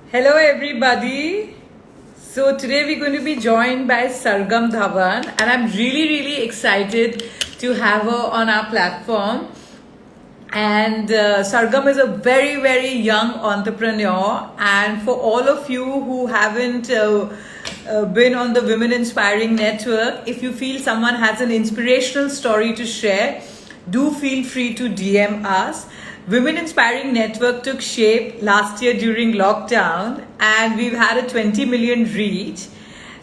Hello, everybody. So, today we're going to be joined by Sargam Dhawan, and I'm really excited to have her on our platform. And Sargam is a very young entrepreneur. And for all of you who haven't been on the Women Inspiring Network, if you feel someone has an inspirational story to share, do feel free to DM us. Women Inspiring Network took shape last year during lockdown, and we've had a 20 million reach.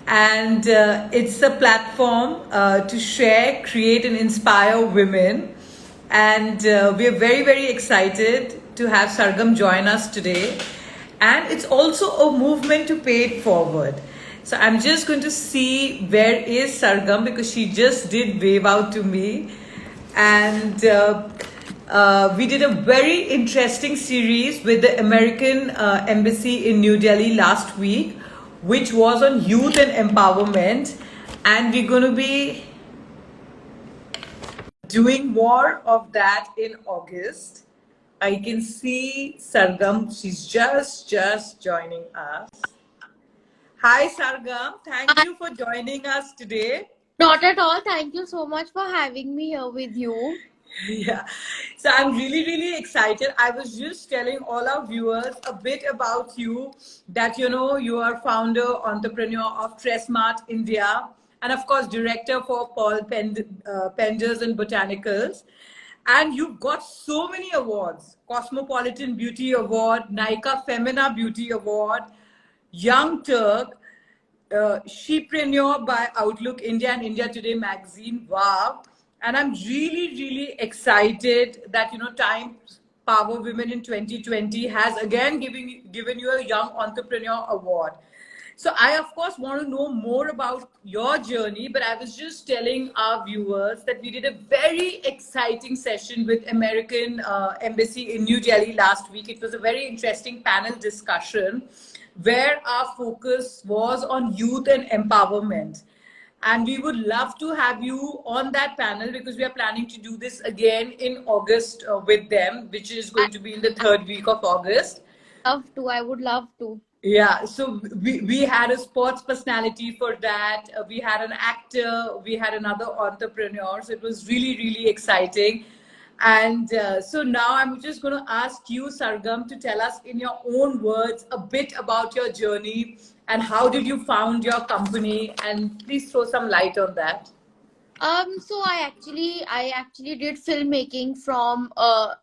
And it's a platform to share, create, and inspire women. And we're very excited to have Sargam join us today. And it's also a movement to pay it forward. So I'm just going to see where is Sargam, because she just did wave out to me. And we did a very interesting series with the American Embassy in New Delhi last week, which was on youth and empowerment. And we're going to be doing more of that in August. I can see Sargam, she's just joining us. Hi Sargam, thank Uh, you for joining us today. Not at all. Thank you so much for having me here with you. Yeah, so I'm really excited. I was just telling all our viewers a bit about you, that you are founder, entrepreneur of Tressmart India, and of course director for Penders and Botanicals. And you've got so many awards: Cosmopolitan Beauty Award, Nika Femina Beauty Award, Young Turk, Shepreneur by Outlook India and India Today magazine. Wow. And I'm really excited that, Time Power Women in 2020 has again given you a Young Entrepreneur Award. So I, of course, want to know more about your journey, but I was just telling our viewers that we did a very exciting session with American Embassy in New Delhi last week. It was a very interesting panel discussion where our focus was on youth and empowerment. And we would love to have you on that panel, because we are planning to do this again in August with them, which is I going to be in the third week of August. love to. I would love to. Yeah, so we had a sports personality for that. We had an actor, we had another entrepreneur. So it was really exciting. And so now I'm just going to ask you, Sargam, to tell us in your own words a bit about your journey and how did you found your company, and please throw some light on that. So I actually did filmmaking from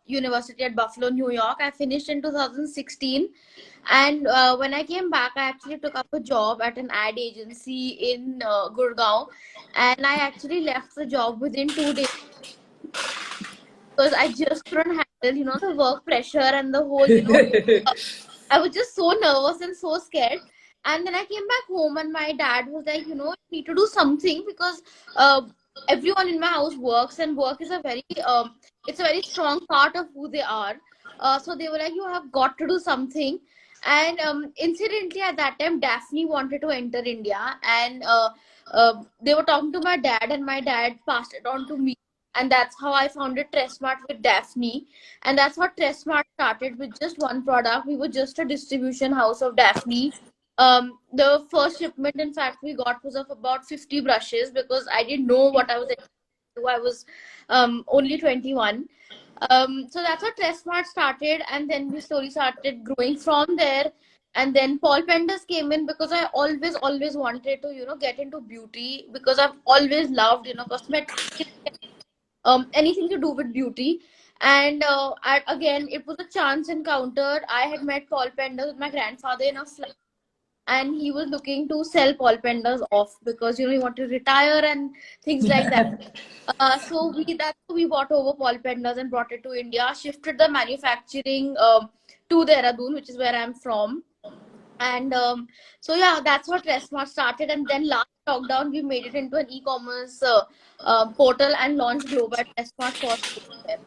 university at Buffalo, New York. I finished in 2016, and when I came back, I actually took up a job at an ad agency in Gurgaon, and I actually left the job within 2 days because I just couldn't handle, the work pressure and the whole, I was just so nervous and so scared. And then I came back home, and my dad was like, you need to do something because uh, everyone in my house works, and work is it's a very strong part of who they are. So they were like, you have got to do something. And incidentally, at that time, Daphne wanted to enter India, and they were talking to my dad, and my dad passed it on to me. And that's how I founded Tressmart with Daphne, and that's what Tressmart started, with just one product. We were just a distribution house of Daphne. The first shipment, in fact, we got was of about 50 brushes, because I didn't know what I was do. I was only 21. So that's how Tressmart started, and then we slowly started growing from there. And then Paul Penders came in, because I always wanted to, get into beauty, because I've always loved, cosmetics, anything to do with beauty. And again, it was a chance encounter. I had met Paul Penders with my grandfather in a flat, and he was looking to sell Paul Penders off, because he wanted to retire and things like that. So we bought over Paul Penders and brought it to India, shifted the manufacturing to Dehradun, which is where I'm from. And so yeah, that's how Tressmart started. And then last lockdown, we made it into an e-commerce portal and launched Global Tressmart for Sportswear.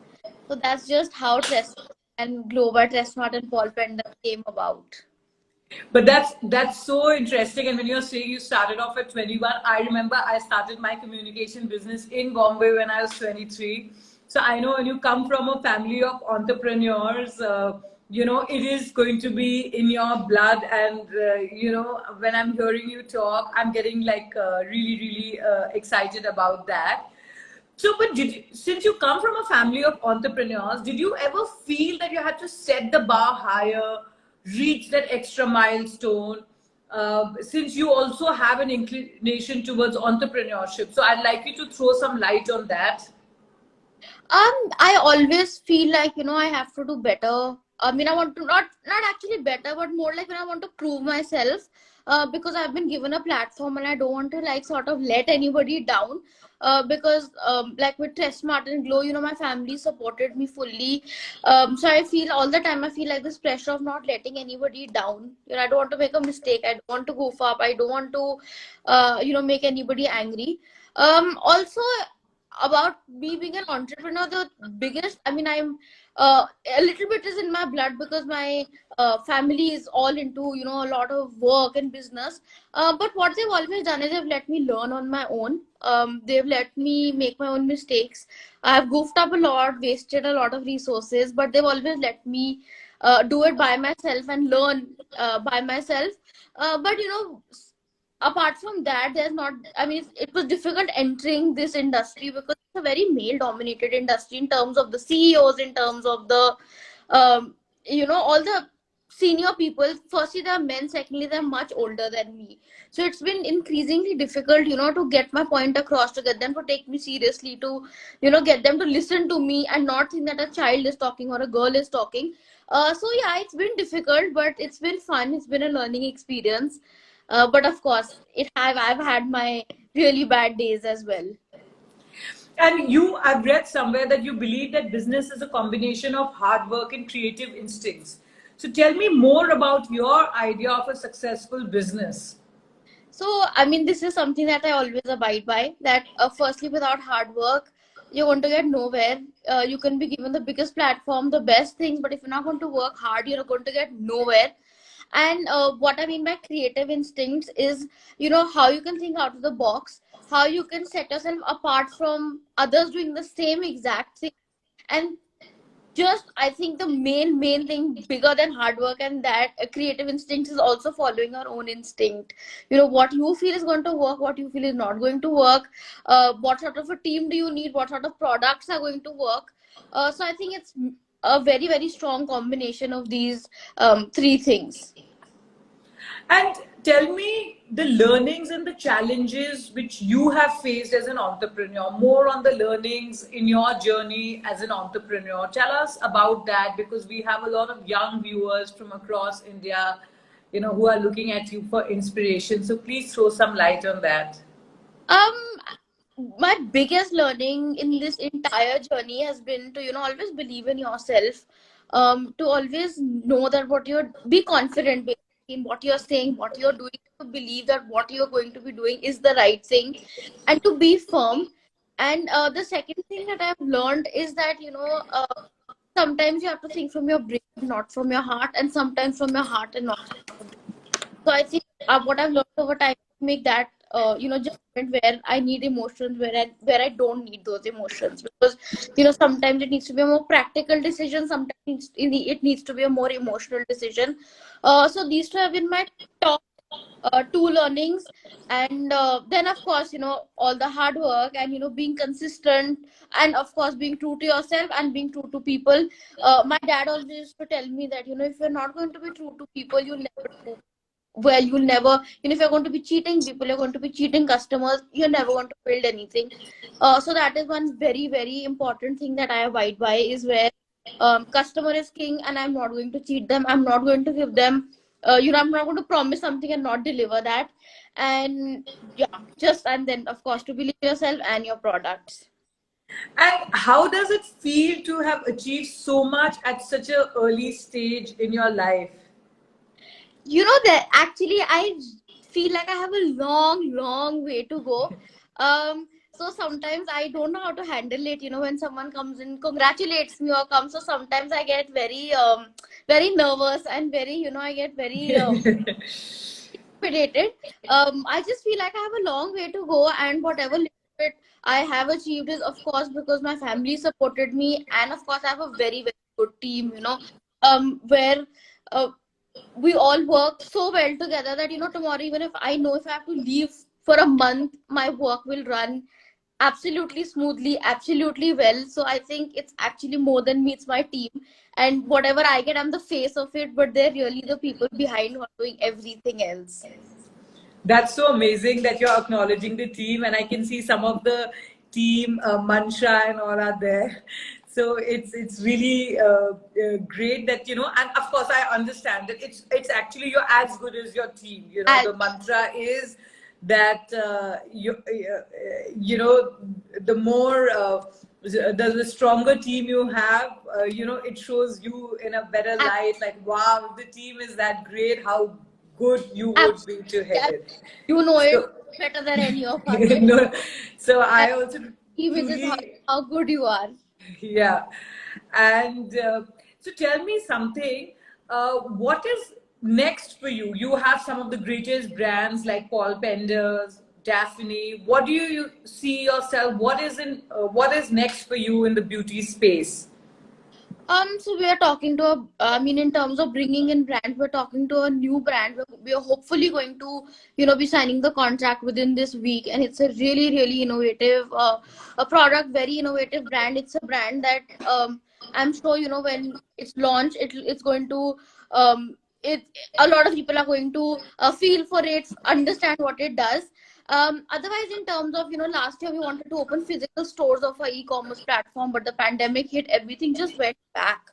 So that's just how Tressmart and Global Tressmart and Paul Pender came about. But that's so interesting. And when you're saying you started off at 21, I remember I started my communication business in Bombay when I was 23. So I know when you come from a family of entrepreneurs, it is going to be in your blood. And when I'm hearing you talk, I'm getting like really really excited about that. So, but since you come from a family of entrepreneurs, did you ever feel that you had to set the bar higher, reach that extra milestone? Since you also have an inclination towards entrepreneurship, so I'd like you to throw some light on that. I always feel like, I have to do better. I mean, I want to not actually better, but more like when I want to prove myself, because I've been given a platform and I don't want to like sort of let anybody down. Because like with Trustmart and Glow, my family supported me fully. So I feel all the time I feel like this pressure of not letting anybody down. I don't want to make a mistake. I don't want to goof up. I don't want to, make anybody angry. Also about me being an entrepreneur, the biggest, I mean, I'm a little bit is in my blood because my family is all into a lot of work and business. But what they've always done is they've let me learn on my own. They've let me make my own mistakes. I've goofed up a lot, wasted a lot of resources, but they've always let me do it by myself and learn by myself. But apart from that, there's not, I mean, it was difficult entering this industry because it's a very male dominated industry in terms of the CEOs, in terms of the all the senior people. Firstly, they're men, secondly, they're much older than me. So it's been increasingly difficult, to get my point across, to get them to take me seriously, to get them to listen to me and not think that a child is talking or a girl is talking. So yeah, it's been difficult, but it's been fun. It's been a learning experience. But of course, I've had my really bad days as well. And I've read somewhere that you believe that business is a combination of hard work and creative instincts. So tell me more about your idea of a successful business. So, I mean, this is something that I always abide by. That firstly, without hard work, you're going to get nowhere. You can be given the biggest platform, the best things, but if you're not going to work hard, you're going to get nowhere. And what I mean by creative instincts is, how you can think out of the box, how you can set yourself apart from others doing the same exact thing. And just, I think the main thing bigger than hard work and that creative instinct is also following your own instinct. What you feel is going to work, what you feel is not going to work. What sort of a team do you need, what sort of products are going to work. So I think it's a very very strong combination of these three things. And tell me the learnings and the challenges which you have faced as an entrepreneur, more on the learnings in your journey as an entrepreneur. Tell us about that, because we have a lot of young viewers from across India, who are looking at you for inspiration. So please throw some light on that. um my biggest learning in this entire journey has been to always believe in yourself, to always know that what you're be confident basically in what you're saying, what you're doing, to believe that what you're going to be doing is the right thing, and to be firm. And the second thing that I've learned is that sometimes you have to think from your brain, not from your heart, and sometimes from your heart and not. So I think what I've learned over time is make that judgment where I need emotions, where I don't need those emotions, because sometimes it needs to be a more practical decision, sometimes it needs to be a more emotional decision. So these two have been my top two learnings. And then of course all the hard work and being consistent, and of course being true to yourself and being true to people. My dad always used to tell me that if you're not going to be true to people, you'll never do well. You'll never, if you're going to be cheating people, you're going to be cheating customers, you're never going to build anything. So that is one very very important thing that I abide by, is where customer is king, and I'm not going to cheat them, I'm not going to give them I'm not going to promise something and not deliver that. And yeah, just, and then of course to believe yourself and your products. And how does it feel to have achieved so much at such an early stage in your life? That actually I feel like I have a long way to go. So sometimes I don't know how to handle it, when someone comes and congratulates me or comes. So sometimes I get very very nervous and very I get very intimidated. I just feel like I have a long way to go, and whatever little bit I have achieved is of course because my family supported me, and of course I have a very very good team. where uh, we all work so well together that tomorrow, even if I know if I have to leave for a month, my work will run absolutely smoothly, absolutely well. So I think it's actually more than me, it's my team. And whatever I get, I'm the face of it, but they're really the people behind who are doing everything else. That's so amazing that you're acknowledging the team, and I can see some of the team mantra and all are there. So it's really great that and of course I understand that it's actually you're as good as your team. And The mantra is that the more the stronger team you have, it shows you in a better light. Like, wow, if the team is that great, how good you would be to absolutely, head it. you know it So, better than any of us. So no, so that I also team is just truly, how good you are. yeah. And so tell me something. What is next for you? You have some of the greatest brands like Paul Penders, Daphne. What do you see yourself? What is next for you in the beauty space? So we are talking to I mean, in terms of bringing in brands, we're talking to a new brand. We are hopefully going to, be signing the contract within this week, and it's a really, really innovative, a product, very innovative brand. It's a brand that I'm sure when it's launched, it's going to it a lot of people are going to feel for it, understand what it does. Otherwise, in terms of, last year we wanted to open physical stores of our e-commerce platform, but the pandemic hit, everything just went back.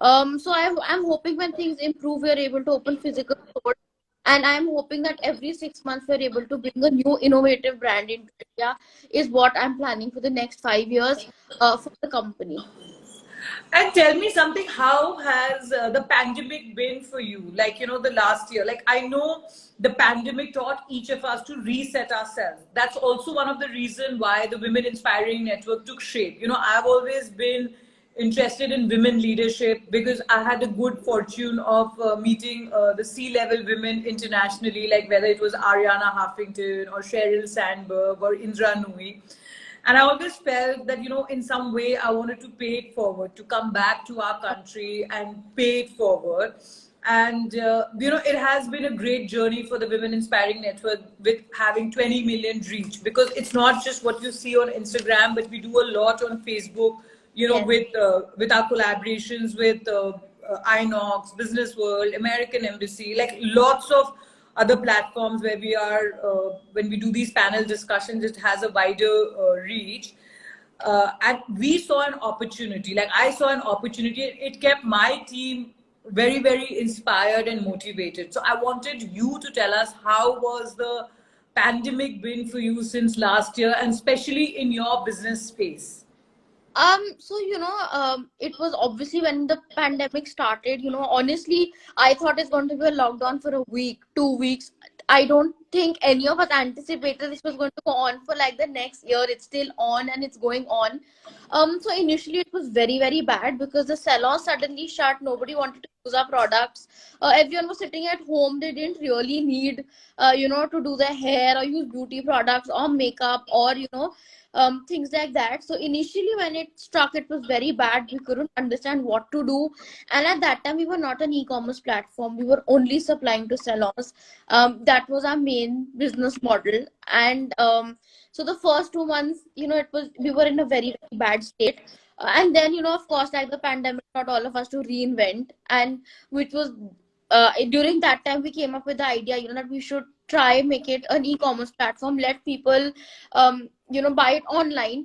So I'm hoping when things improve, we're able to open physical stores. And I'm hoping that every 6 months we're able to bring a new innovative brand into India, is what I'm planning for the next 5 years for the company. And tell me something, how has the pandemic been for you? Like, the last year. Like, I know the pandemic taught each of us to reset ourselves. That's also one of the reasons why the Women Inspiring Network took shape. I've always been interested in women leadership because I had the good fortune of meeting the C-level women internationally, like whether it was Ariana Huffington or Sheryl Sandberg or Indra Nooyi. And I always felt that, in some way I wanted to pay it forward, to come back to our country and pay it forward. And, it has been a great journey for the Women Inspiring Network with having 20 million reach, because it's not just what you see on Instagram, but we do a lot on Facebook, Yes. with our collaborations with Inox, Business World, American Embassy, like lots of other platforms where we are, when we do these panel discussions, it has a wider reach. And we saw an opportunity, like I saw an opportunity. It kept my team very, very inspired and motivated. So I wanted you to tell us, how was the pandemic been for you since last year, and especially in your business space? So it was obviously when the pandemic started, honestly, I thought it's going to be a lockdown for a week, 2 weeks. I don't think any of us anticipated this was going to go on for like the next year. It's still on and it's going on. So initially it was very, very bad because the salons suddenly shut. Nobody wanted to use our products. Everyone was sitting at home. They didn't really need, to do their hair or use beauty products or makeup or, things like that. So initially when it struck, it was very bad. We couldn't understand what to do. And at that time, we were not an e-commerce platform. We were only supplying to salons. That was our main business model. And so the first 2 months, we were in a very, very bad state. And then, of course, like the pandemic taught all of us to reinvent, and which was during that time we came up with the idea, that we should try make it an e-commerce platform, let people buy it online.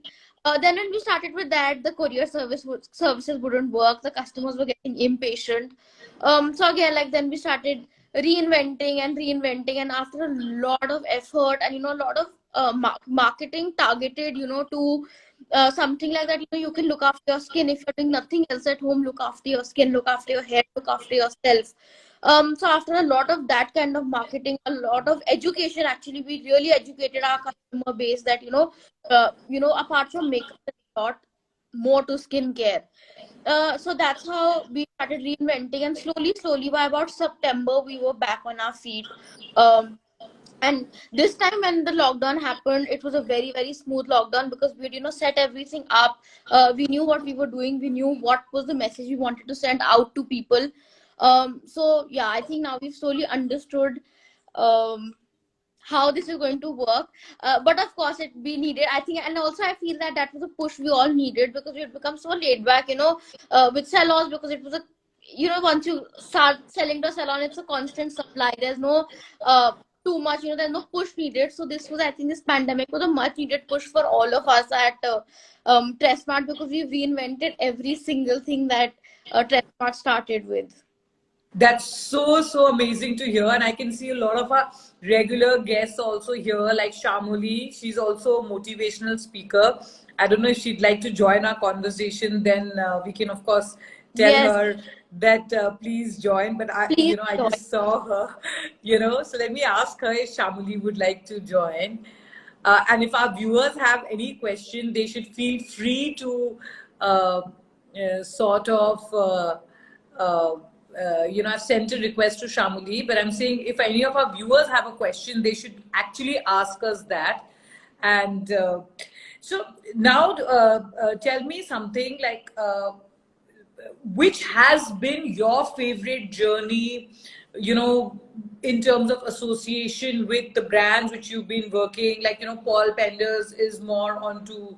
Then when we started with that, the courier services wouldn't work. The customers were getting impatient. So again, like then we started reinventing, and after a lot of effort and a lot of marketing targeted, to something like that, you can look after your skin. If you're doing nothing else at home, look after your skin, look after your hair, look after yourself. So after a lot of that kind of marketing, a lot of education, actually, we really educated our customer base that apart from makeup, there's a lot more to skincare. So that's how we started reinventing, and slowly, slowly, by about September, we were back on our feet. Um, And this time when the lockdown happened, it was a very, very smooth lockdown because we had, set everything up. We knew what we were doing. We knew what was the message we wanted to send out to people. So yeah, I think now we've slowly understood um, how this is going to work. But of course, it we needed, I think, and also I feel that that was a push we all needed because we had become so laid back, with salons, because it was a, once you start selling to a salon, it's a constant supply. There's no too much, there's no push needed. So this was, I think, this pandemic was a much needed push for all of us at Tressmart, because we reinvented every single thing that Tressmart started with. That's so amazing to hear, and I can see a lot of our regular guests also here, like Shamoli. She's also a motivational speaker. I don't know if she'd like to join our conversation. Then we can, of course, tell Yes, her that please join. But please I join. just saw her, So let me ask her if Shamoli would like to join. And if our viewers have any question, they should feel free to sort of. I've sent a request to Shamuli, but I'm saying if any of our viewers have a question, they should actually ask us that. And so now, tell me something like which has been your favorite journey, in terms of association with the brands which you've been working, like, Paul Penders is more onto,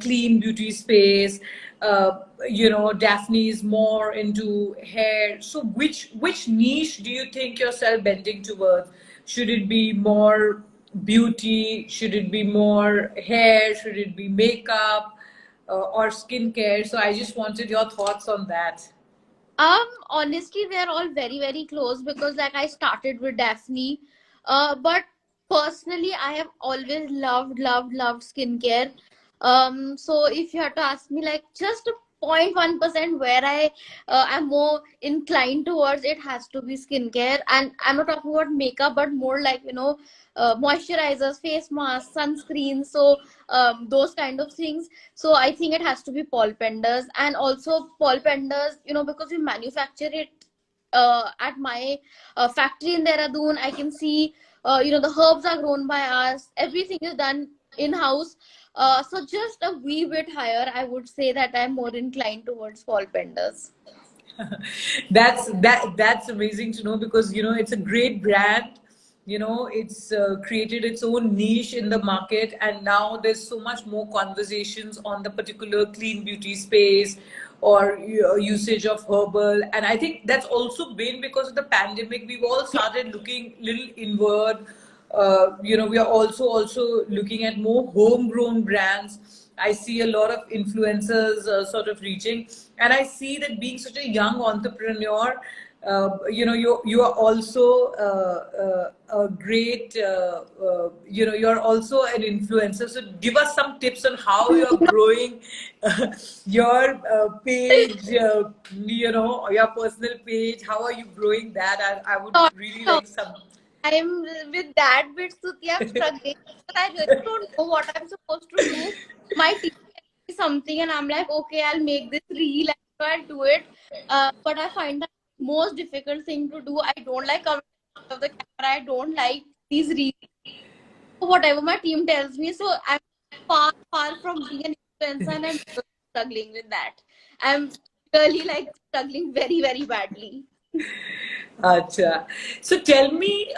clean beauty space, Daphne is more into hair. So which niche do you think yourself bending towards? Should it be more beauty? Should it be more hair? Should it be makeup? Or skincare? So I just wanted your thoughts on that. Honestly, they're all very, very close because like I started with Daphne. But personally, I have always loved skincare. So if you had to ask me like just a 0.1% where I am more inclined towards, it has to be skincare. And I'm not talking about makeup, but more like, moisturizers, face masks, sunscreen. So those kind of things. So I think it has to be Paul Penders, and also Paul Penders, because we manufacture it at my factory in Dehradun. I can see, the herbs are grown by us. Everything is done in house. So just a wee bit higher, I would say that I'm more inclined towards Paul Penders. That's amazing to know, because it's a great brand. It's created its own niche in the market, and now there's so much more conversations on the particular clean beauty space or usage of herbal. And I think that's also been because of the pandemic. We've all started looking little inward. We are also looking at more homegrown brands. I see a lot of influencers sort of reaching, and I see that being such a young entrepreneur, you are also a great, you're also an influencer. So give us some tips on how you're growing your page, your personal page. How are you growing that? I would really So, like some. I'm with that bit, Stuti. I'm struggling. But I really don't know what I'm supposed to do. My team tells me something, and I'm like, okay, I'll make this reel, and so I'll do it. But I find that most difficult thing to do. I don't like coming in front of the camera. I don't like these reels. Whatever my team tells me. So I'm far from being an influencer, and I'm really struggling with that. I'm really like struggling very, very badly. Acha. So tell me,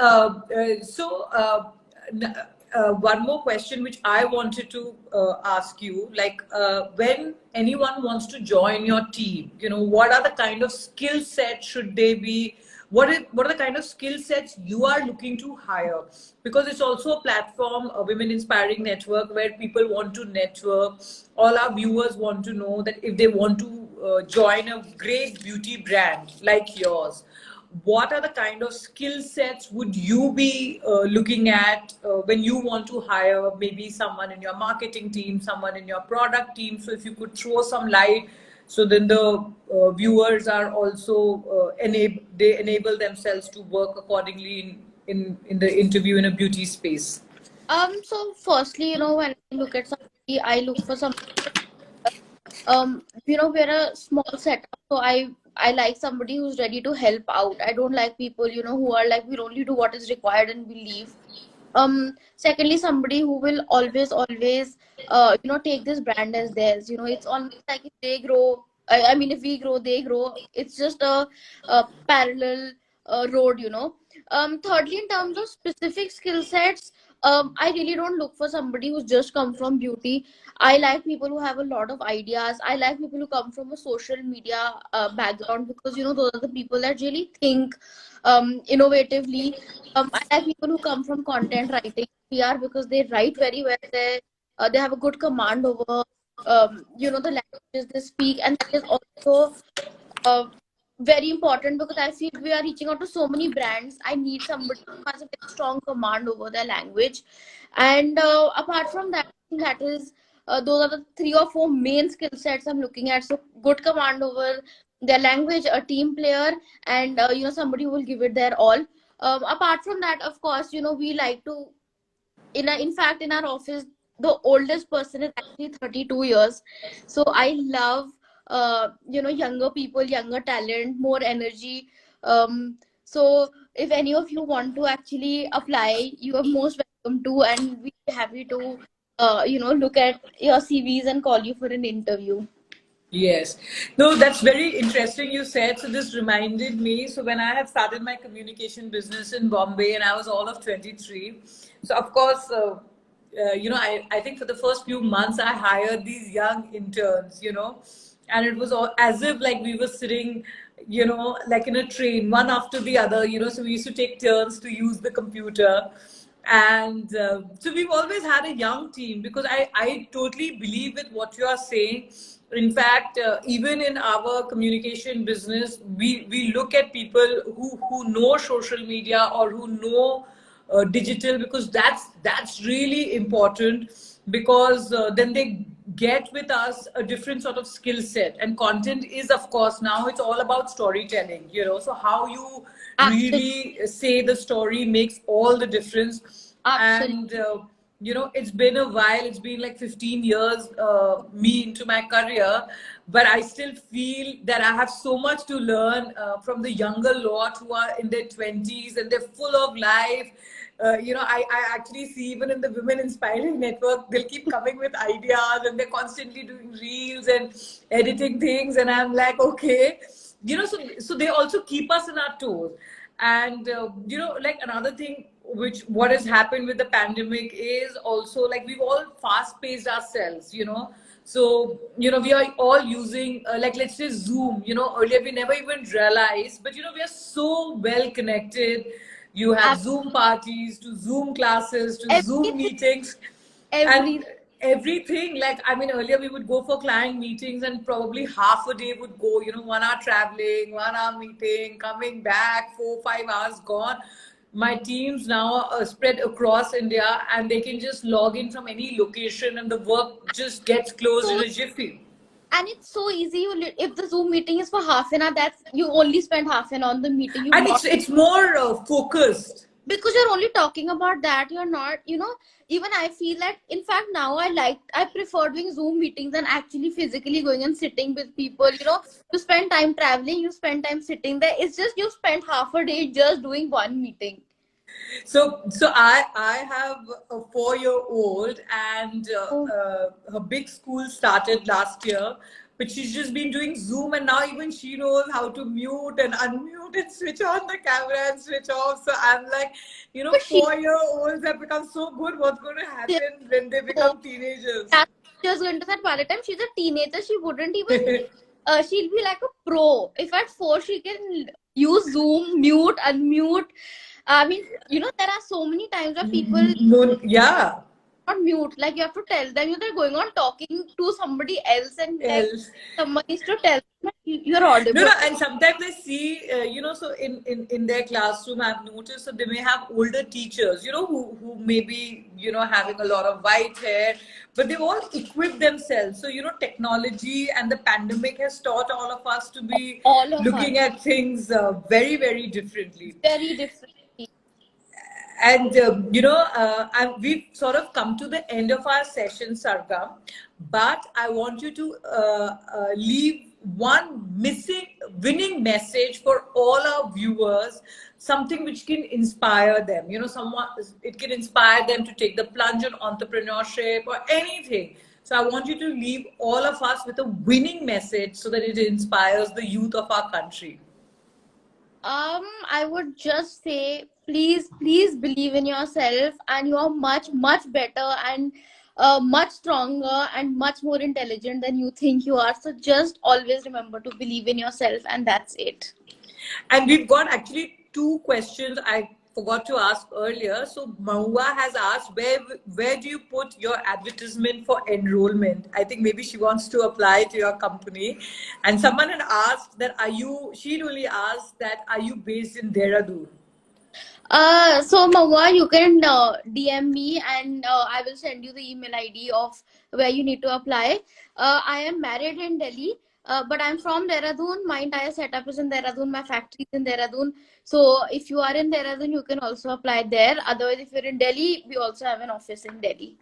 one more question which I wanted to ask you, like when anyone wants to join your team, what are the kind of skill sets should they be? What are the kind of skill sets you are looking to hire? Because it's also a platform, a Women Inspiring Network, where people want to network. All our viewers want to know that if they want to join a great beauty brand like yours, what are the kind of skill sets would you be looking at when you want to hire maybe someone in your marketing team, someone in your product team? So if you could throw some light, so then the viewers are also they enable themselves to work accordingly in the interview in a beauty space. So firstly, when I look at somebody, I look for some, we're a small setup, so I like somebody who's ready to help out. I don't like people, who are like, we'll only do what is required and we leave. Secondly, somebody who will always take this brand as theirs. It's almost like if they grow, I mean, if we grow, they grow. It's just a parallel road. Thirdly, in terms of specific skill sets, I really don't look for somebody who's just come from beauty. I like people who have a lot of ideas. I like people who come from a social media background, because those are the people that really think innovatively. I like people who come from content writing, PR, because they write very well. They have a good command over the languages they speak, and that is also uh, very important, because I feel we are reaching out to so many brands. I need somebody who has a very strong command over their language. And apart from that, I think that is those are the 3 or 4 main skill sets I'm looking at. So good command over their language, a team player, and somebody who will give it their all. Apart from that, of course, we like to, in fact, in our office, the oldest person is actually 32 years. So I love younger people, younger talent, more energy. So if any of you want to actually apply, you are most welcome to, and we'd be happy to look at your CVs and call you for an interview. Yes. No, that's very interesting you said. So this reminded me. So when I had started my communication business in Bombay and I was all of 23. So of course, I think for the first few months I hired these young interns, and it was all as if like we were sitting, like in a train, one after the other, so we used to take turns to use the computer. And so we've always had a young team because I totally believe with what you are saying. In fact, even in our communication business, we look at people who know social media or who know digital, because that's really important, because then they get with us a different sort of skill set. And content is, of course, now it's all about storytelling, so how you Absolutely. really say the story makes all the difference. Absolutely. And it's been a while, it's been like 15 years me into my career, but I still feel that I have so much to learn from the younger lot who are in their 20s and they're full of life. I actually see even in the Women Inspiring Network, they'll keep coming with ideas and they're constantly doing reels and editing things. And I'm like, okay, so they also keep us in our toes. And, like another thing, which what has happened with the pandemic is also like we've all fast paced ourselves, so, we are all using, like, let's say Zoom, earlier we never even realized, but, we are so well connected. You have Zoom parties to Zoom classes to Zoom Everything, meetings and everything. everything. Like, I mean, earlier we would go for client meetings and probably half a day would go, 1 hour traveling, 1 hour meeting, coming back, 4, 5 hours gone. My teams now are spread across India and they can just log in from any location and the work just gets closed in So a jiffy. And it's so easy. If the Zoom meeting is for half an hour, that's you only spend half an hour on the meeting. You've And not, it's more focused. because you're only talking about that. You're not, even I feel that, in fact, now I prefer doing Zoom meetings than actually physically going and sitting with people. You spend time traveling, you spend time sitting there. It's just you spend half a day just doing one meeting. So I have a 4-year-old, and Oh, her big school started last year, but she's just been doing Zoom, and now even she knows how to mute and unmute and switch on the camera and switch off. So I'm like, but she 4-year-olds have become so good. What's going to happen when they so become teenagers? that's just going to say, by the time she's a teenager, she wouldn't even she'll be like a pro. If at 4 she can use Zoom, mute, unmute. I mean, there are so many times where people No, yeah. not mute. Like, you have to tell them, they're going on talking to somebody else, and like Else. someone needs to tell them that you're No, audible. no, and sometimes I see, so in their classroom, I've noticed that they may have older teachers, who may be, having a lot of white hair, but they've all equipped themselves. So, technology and the pandemic has taught all of us to be All of us. looking at things very, very differently. Very different. And we've sort of come to the end of our session, Sargam. But I want you to leave one missing winning message for all our viewers, something which can inspire them, someone, it can inspire them to take the plunge on entrepreneurship or anything. So I want you to leave all of us with a winning message so that it inspires the youth of our country. I would just say, please believe in yourself, and you are much better and much stronger and much more intelligent than you think you are. So just always remember to believe in yourself, and that's it. And we've got actually two questions I forgot to ask earlier. So Mahua has asked, where do you put your advertisement for enrollment? I think maybe she wants to apply to your company. And someone had asked that, she'd only asked that, are you based in Dehradun? So Mahua, you can DM me, and I will send you the email ID of where you need to apply. I am married in Delhi, but I'm from Dehradun. My entire setup is in Dehradun. My factory is in Dehradun. So if you are in Dehradun, you can also apply there. Otherwise, if you're in Delhi, we also have an office in Delhi.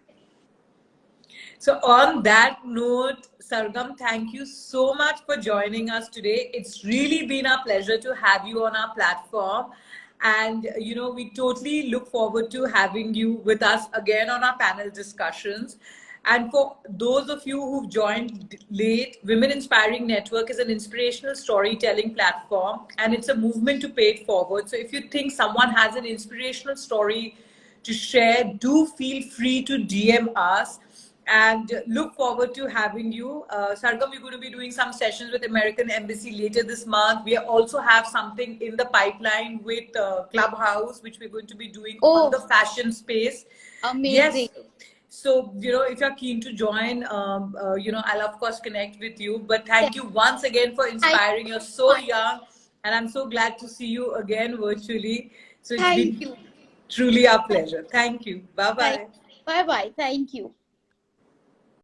So on that note, Sargam, thank you so much for joining us today. It's really been a pleasure to have you on our platform. And, we totally look forward to having you with us again on our panel discussions. And for those of you who've joined late, Women Inspiring Network is an inspirational storytelling platform, and it's a movement to pay it forward. So if you think someone has an inspirational story to share, do feel free to DM us. And look forward to having you. Sargam, we're going to be doing some sessions with American Embassy later this month. We also have something in the pipeline with Clubhouse, which we're going to be doing on the fashion space. Amazing. Yes. So, if you're keen to join, I'll of course connect with you. But thank you once again for inspiring. You're so young, and I'm so glad to see you again virtually. So it's been truly our pleasure. Thank you. Bye-bye. Bye-bye. Thank you.